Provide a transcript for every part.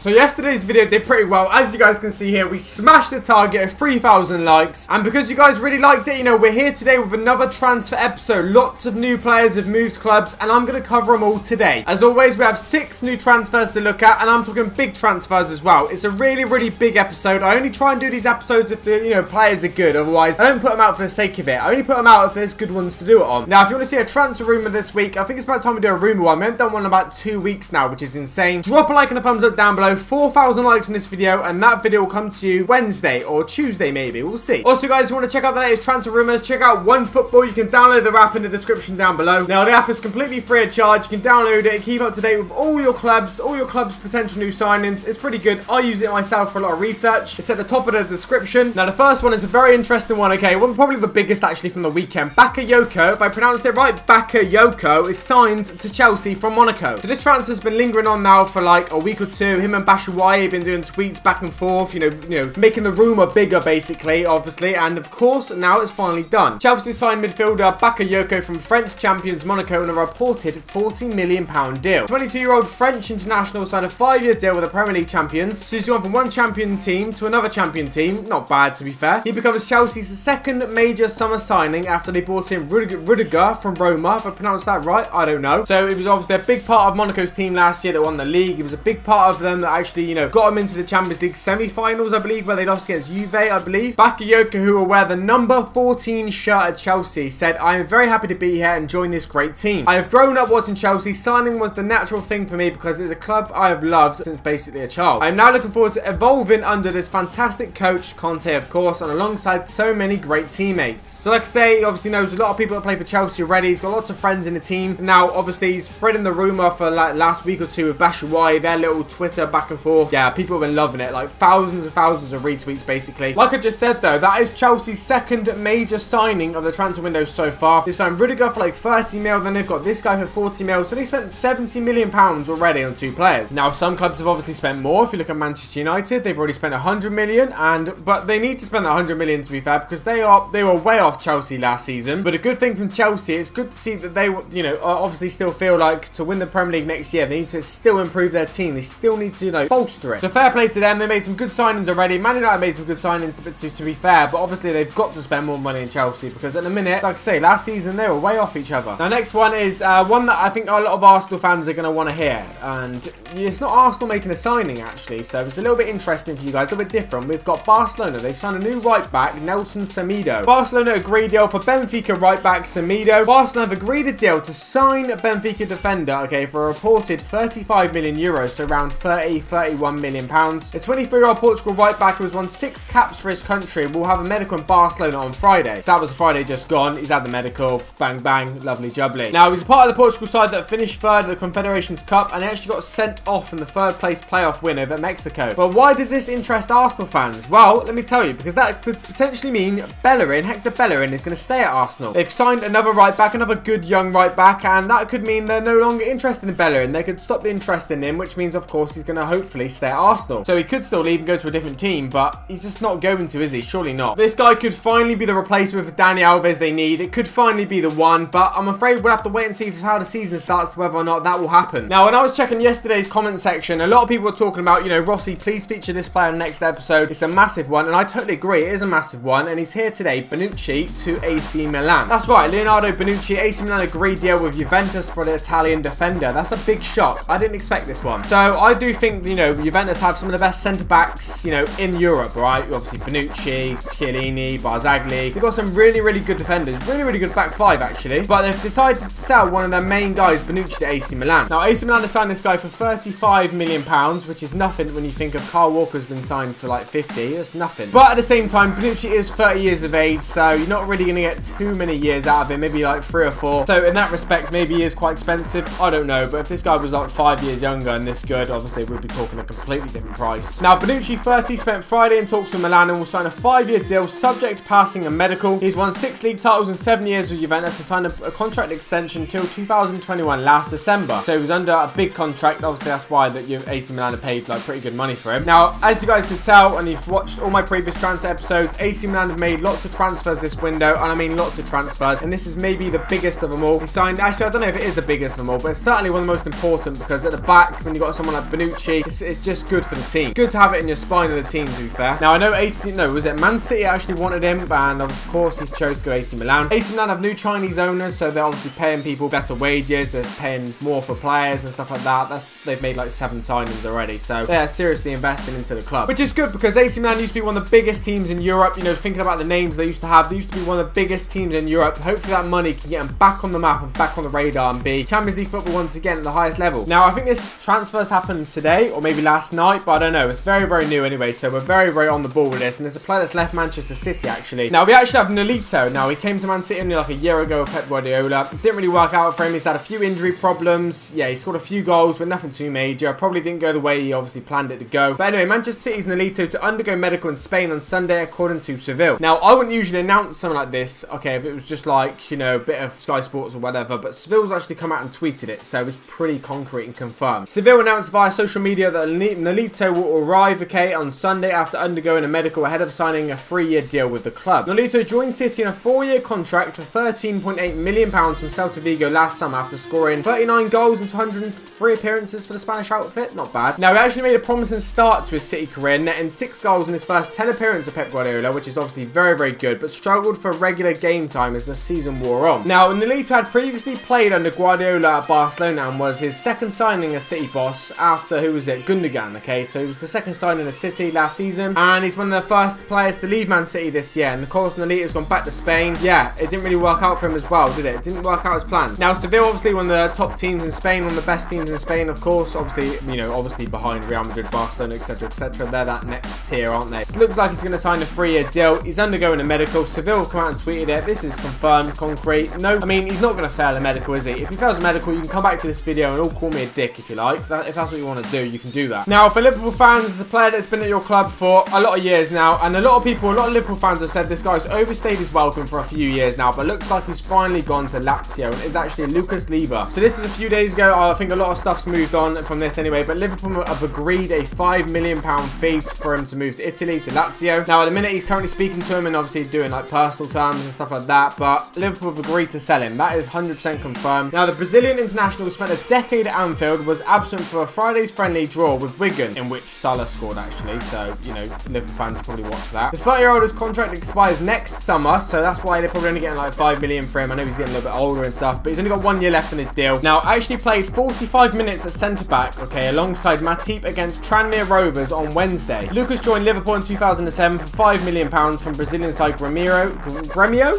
So yesterday's video did pretty well. As you guys can see here, we smashed the target of 3,000 likes. And because you guys really liked it, you know, we're here today with another transfer episode. Lots of new players have moved clubs, and I'm going to cover them all today. As always, we have 6 new transfers to look at, and I'm talking big transfers as well. It's a really, really big episode. I only try and do these episodes if the, you know, players are good. Otherwise, I don't put them out for the sake of it. I only put them out if there's good ones to do it on. Now, if you want to see a transfer rumour this week, I think it's about time we do a rumour one. We haven't done one in about 2 weeks now, which is insane. Drop a like and a thumbs up down below. 4,000 likes on this video, and that video will come to you Wednesday or Tuesday maybe. We'll see. Also, guys, if you want to check out the latest transfer rumours, check out OneFootball. You can download the app in the description down below. Now, the app is completely free of charge. You can download it and keep up to date with all your clubs' potential new signings. It's pretty good. I use it myself for a lot of research. It's at the top of the description. Now, the first one is a very interesting one, okay? One probably the biggest actually from the weekend. Bakayoko, if I pronounced it right, Bakayoko is signed to Chelsea from Monaco. So this transfer's been lingering on now for like a week or two. Him and Batshuayi have been doing tweets back and forth, you know, making the rumour bigger basically, obviously, and of course now it's finally done. Chelsea signed midfielder Bakayoko from French champions Monaco on a reported £40 million deal. 22-year-old French international signed a 5-year deal with the Premier League champions, so he's gone from one champion team to another champion team. Not bad, to be fair. He becomes Chelsea's second major summer signing after they brought in Rudiger from Roma. If I pronounced that right, I don't know. So it was obviously a big part of Monaco's team last year that won the league. It was a big part of them that actually, you know, got them into the Champions League semi-finals, I believe, where they lost against Juve, I believe. Bakayoko, who will wear the number 14 shirt at Chelsea, said, "I am very happy to be here and join this great team. I have grown up watching Chelsea. Signing was the natural thing for me because it's a club I have loved since basically a child. I am now looking forward to evolving under this fantastic coach, Conte, of course, and alongside so many great teammates." So like I say, he obviously knows a lot of people that play for Chelsea already. He's got lots of friends in the team. Now, obviously, he's spreading the rumour for like last week or two with Batshuayi, their little Twitter back and forth. Yeah, people have been loving it. Like thousands and thousands of retweets, basically. Like I just said, though, that is Chelsea's second major signing of the transfer window so far. They've signed Rudiger for like 30 mil, then they've got this guy for 40 mil. So they spent £70 million already on 2 players. Now, some clubs have obviously spent more. If you look at Manchester United, they've already spent 100 million, but they need to spend that 100 million to be fair, because they were way off Chelsea last season. But a good thing from Chelsea, it's good to see that they, you know, obviously still feel like to win the Premier League next year, they need to still improve their team. They still need to, you know, bolster it. So fair play to them. They made some good signings already. Man United made some good signings to be fair, but obviously they've got to spend more money in Chelsea because at the minute, like I say, last season they were way off each other. Now, next one is one that I think a lot of Arsenal fans are going to want to hear, and it's not Arsenal making a signing actually, so it's a little bit interesting for you guys, a little bit different. We've got Barcelona. They've signed a new right back, Nelson Semedo. Barcelona agreed deal for Benfica right back Semedo. Barcelona have agreed a deal to sign Benfica defender, okay, for a reported 35 million euros, so around 31 million pounds. The 23-year-old Portugal right back who has won 6 caps for his country will have a medical in Barcelona on Friday. So that was Friday just gone. He's had the medical. Bang, bang. Lovely jubbly. Now, he's a part of the Portugal side that finished 3rd at the Confederations Cup, and he actually got sent off in the 3rd place playoff win over Mexico. But why does this interest Arsenal fans? Well, let me tell you, because that could potentially mean Bellerin, Hector Bellerin, is going to stay at Arsenal. They've signed another right back, another good young right back, and that could mean they're no longer interested in Bellerin. They could stop the interest in him, which means, of course, he's going to hopefully stay at Arsenal. So he could still leave and go to a different team, but he's just not going to, is he? Surely not. This guy could finally be the replacement for Dani Alves they need. It could finally be the one, but I'm afraid we'll have to wait and see how the season starts, whether or not that will happen. Now, when I was checking yesterday's comment section, a lot of people were talking about, you know, Rossi, please feature this player in the next episode. It's a massive one, and I totally agree. It is a massive one, and he's here today. Bonucci to AC Milan. That's right, Leonardo Bonucci. AC Milan agreed deal with Juventus for the Italian defender. That's a big shock. I didn't expect this one. So I do think, you know, Juventus have some of the best centre-backs, you know, in Europe, right? Obviously, Bonucci, Chiellini, Barzagli. They've got some really, really good defenders. Really, really good back 5, actually. But they've decided to sell one of their main guys, Bonucci, to AC Milan. Now, AC Milan have signed this guy for £35 million, which is nothing when you think of Kyle Walker's been signed for like 50. It's nothing. But at the same time, Bonucci is 30 years of age, so you're not really going to get too many years out of him. Maybe like 3 or 4. So in that respect, maybe he is quite expensive. I don't know. But if this guy was like 5 years younger and this good, obviously we'd be talking a completely different price. Now, Bonucci, 30, spent Friday in talks with Milan and will sign a 5-year deal subject to passing a medical. He's won 6 league titles in 7 years with Juventus and signed a contract extension till 2021 last December. So he was under a big contract. Obviously, that's why that AC Milan have paid like pretty good money for him. Now, as you guys can tell, and you've watched all my previous transfer episodes, AC Milan have made lots of transfers this window, and I mean lots of transfers, and this is maybe the biggest of them all. He signed, actually, I don't know if it is the biggest of them all, but it's certainly one of the most important, because at the back, when you've got someone like Bonucci, Bonucci. It's just good for the team. Good to have it in your spine of the team, to be fair. Now, I know was it Man City actually wanted him, and of course he chose to go AC Milan. AC Milan have new Chinese owners, so they're obviously paying people better wages. They're paying more for players and stuff like that. They've made like 7 signings already, so they're seriously investing into the club, which is good because AC Milan used to be one of the biggest teams in Europe. You know, thinking about the names they used to have, they used to be one of the biggest teams in Europe. Hopefully that money can get them back on the map and back on the radar and be Champions League football once again at the highest level. Now, I think this transfer's happened today or maybe last night, but I don't know. It's very, very new anyway, so we're very, very on the ball with this. And there's a player that's left Manchester City actually. Now, we actually have Nolito. Now, he came to Man City only like a year ago with Pep Guardiola. Didn't really work out for him. He's had a few injury problems. Yeah, he scored a few goals, but nothing too major. Probably didn't go the way he obviously planned it to go. But anyway, Manchester City's Nolito to undergo medical in Spain on Sunday, according to Sevilla. Now, I wouldn't usually announce something like this, okay, if it was just like, you know, a bit of Sky Sports or whatever, but Sevilla's actually come out and tweeted it, so it's pretty concrete and confirmed. Sevilla announced via social media that Nolito will arrive, okay, on Sunday after undergoing a medical ahead of signing a 3-year deal with the club. Nolito joined City in a 4-year contract for £13.8 million from Celta Vigo last summer after scoring 39 goals and 203 appearances for the Spanish outfit. Not bad. Now, he actually made a promising start to his City career, netting 6 goals in his first 10 appearances of Pep Guardiola, which is obviously very, very good, but struggled for regular game time as the season wore on. Now, Nolito had previously played under Guardiola at Barcelona and was his second signing as City boss after, who was it, Gundogan, okay? So he was the second signing of City last season, and he's one of the first players to leave Man City this year, and of course, Nolito's gone back to Spain. Yeah, it didn't really work out for him as well, did it? It didn't work out as planned. Now, Sevilla, obviously one of the top teams in Spain, one of the best teams in Spain, of course, obviously, you know, obviously behind Real Madrid, Barcelona, etc., etc. They're that next tier, aren't they? It looks like he's going to sign a 3-year deal. He's undergoing a medical. Seville come out and tweeted it. This is confirmed, concrete. No, I mean, he's not going to fail a medical, is he? If he fails a medical, you can come back to this video and all call me a dick if you like. If that's what you want to do, you can do that. Now, for Liverpool fans, it's a player that's been at your club for a lot of years now, and a lot of Liverpool fans have said this guy's overstayed his welcome for a few years now, but looks like he's finally gone to Lazio, and it's actually Lucas Leiva. So this is a few days ago. I think a lot of stuff's moved on from this anyway, but Liverpool have agreed a £5 million fee for him to move to Italy, to Lazio. Now, at the minute, he's currently speaking to him and obviously doing like personal terms and stuff like that, but Liverpool have agreed to sell him. That is 100% confirmed. Now, the Brazilian international spent a decade at Anfield, was absent for Friday's friendly draw with Wigan, in which Salah scored actually, so, you know, Liverpool fans probably watch that. The 30-year-old's contract expires next summer, so that's why they're probably only getting like $5 million for him. I know he's getting a little bit older and stuff, but he's only got 1 year left on his deal. Now, I actually played 45 minutes at centre-back, okay, alongside Matip against Tranmere Rovers on Wednesday. Lucas joined Liverpool in 2007 for £5 million from Brazilian side Grêmio?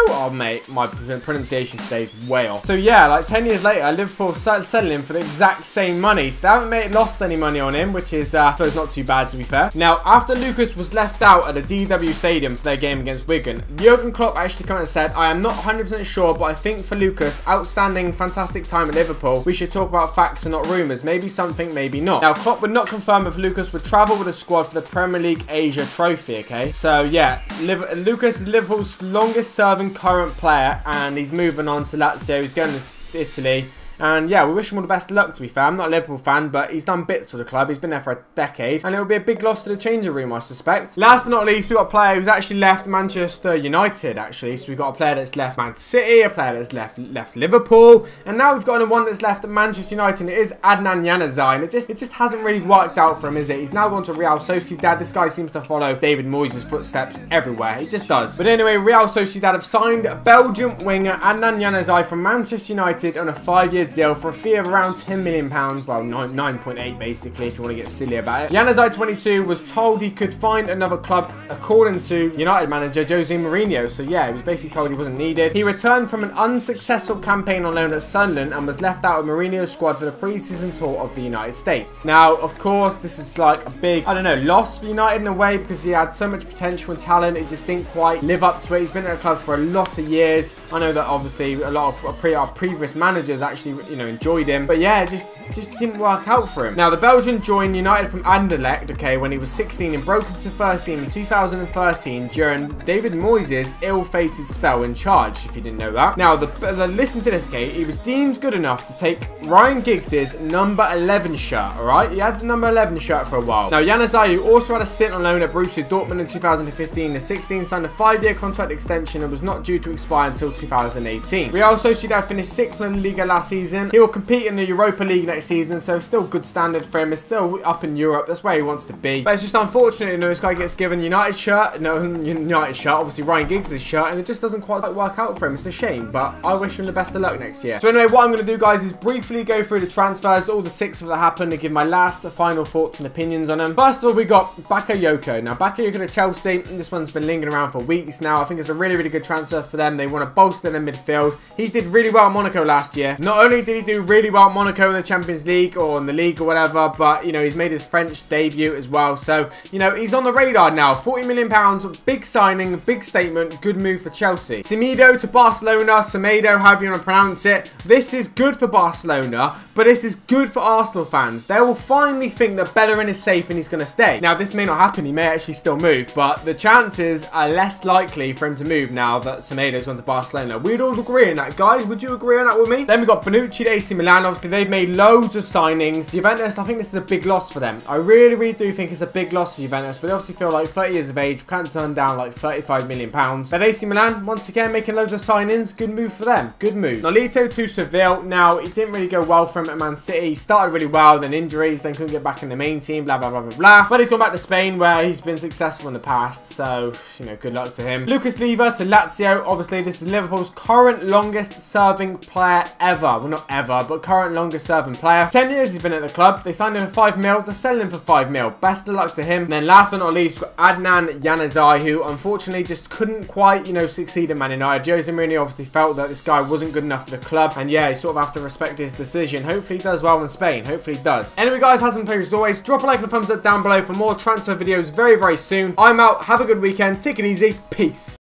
Oh, mate, my pronunciation today is way off. So, yeah, like 10 years later, Liverpool selling him for the exact same money. So, they haven't lost any money on him, which is, I suppose, not too bad, to be fair. Now, after Lucas was left out at the DW Stadium for their game against Wigan, Jurgen Klopp actually came out and said, I am not 100% sure, but I think for Lucas, outstanding, fantastic time at Liverpool, we should talk about facts and not rumours. Maybe something, maybe not. Now, Klopp would not confirm if Lucas would travel with a squad for the Premier League Asia Trophy, okay? So, yeah, Lucas is Liverpool's longest-serving current player, and he's moving on to Lazio. He's going to Italy. And yeah, we wish him all the best of luck, to be fair. I'm not a Liverpool fan, but he's done bits for the club. He's been there for a decade, and it will be a big loss to the changing room, I suspect. Last but not least, we've got a player who's actually left Manchester United, actually. So we've got a player that's left Man City, a player that's left Liverpool, and now we've got one that's left at Manchester United, and it is Adnan Januzaj, and it just hasn't really worked out for him, is it? He's now gone to Real Sociedad. This guy seems to follow David Moyes' footsteps everywhere. He just does. But anyway, Real Sociedad have signed Belgian winger Adnan Januzaj from Manchester United on a 5-year deal for a fee of around £10 million, well, 9.8 basically, if you want to get silly about it. Januzaj, 22, was told he could find another club, according to United manager Jose Mourinho. So yeah, he was basically told he wasn't needed. He returned from an unsuccessful campaign on loan at Sunderland and was left out of Mourinho's squad for the pre-season tour of the United States. Now, of course, this is like a big, I don't know, loss for United in a way, because he had so much potential and talent. It just didn't quite live up to it. He's been at the club for a lot of years. I know that obviously a lot of our previous managers actually, you know, enjoyed him, but yeah, it just didn't work out for him. Now, the Belgian joined United from Anderlecht, okay, when he was 16 and broke into the first team in 2013 during David Moyes' ill-fated spell in charge, if you didn't know that. Now, listen to this, okay, he was deemed good enough to take Ryan Giggs' number 11 shirt, alright? He had the number 11 shirt for a while. Now, Januzaj, who also had a stint on loan at Borussia Dortmund in 2015-16, signed a 5-year contract extension and was not due to expire until 2018. Real Sociedad finished 6th in the Liga last season season. He will compete in the Europa League next season, so still good standard for him. It's still up in Europe. That's where he wants to be. But it's just unfortunate, you know, this guy gets given United shirt. No, United shirt. Obviously, Ryan Giggs' shirt, and it just doesn't quite work out for him. It's a shame, but I wish him the best of luck next year. So anyway, what I'm going to do, guys, is briefly go through the transfers, all the 6 that happened, and give my last final thoughts and opinions on them. First of all, we got Bakayoko. Now, Bakayoko to Chelsea. This one's been lingering around for weeks now. I think it's a really, really good transfer for them. They want to bolster their midfield. He did really well at Monaco last year. Not only did he do really well at Monaco in the Champions League or in the league or whatever, but, you know, he's made his French debut as well. So, you know, he's on the radar now. £40 million, big signing, big statement, good move for Chelsea. Semedo to Barcelona, Semedo, however you want to pronounce it. This is good for Barcelona, but this is good for Arsenal fans. They will finally think that Bellerin is safe and he's going to stay. Now, this may not happen. He may actually still move, but the chances are less likely for him to move now that Semedo's gone to Barcelona. We'd all agree on that, guys. Would you agree on that with me? Then we got Bonucci to AC Milan. Obviously, they've made loads of signings. Juventus, I think this is a big loss for them. I really, really do think it's a big loss for Juventus, but they obviously feel like 30 years of age, can't turn down like £35 million. But AC Milan, once again, making loads of signings. Good move for them. Good move. Nolito to Sevilla. Now, it didn't really go well for him at Man City. He started really well, then injuries, then couldn't get back in the main team, blah, blah, blah, blah, blah. But he's gone back to Spain, where he's been successful in the past, so, you know, good luck to him. Leiva to Lazio. Obviously, this is Liverpool's current longest serving player ever. Well, not ever, but current longest serving player. 10 years he's been at the club. They signed him for 5 mil. They're selling him for 5 mil. Best of luck to him. And then last but not least, we've got Adnan Januzaj, who unfortunately just couldn't quite, you know, succeed at Man United. Jose Mourinho obviously felt that this guy wasn't good enough for the club. And yeah, you sort of have to respect his decision. Hopefully he does well in Spain. Hopefully he does. Anyway, guys, has been a pleasure as always. Drop a like and a thumbs up down below for more transfer videos very, very soon. I'm out. Have a good weekend. Take it easy. Peace.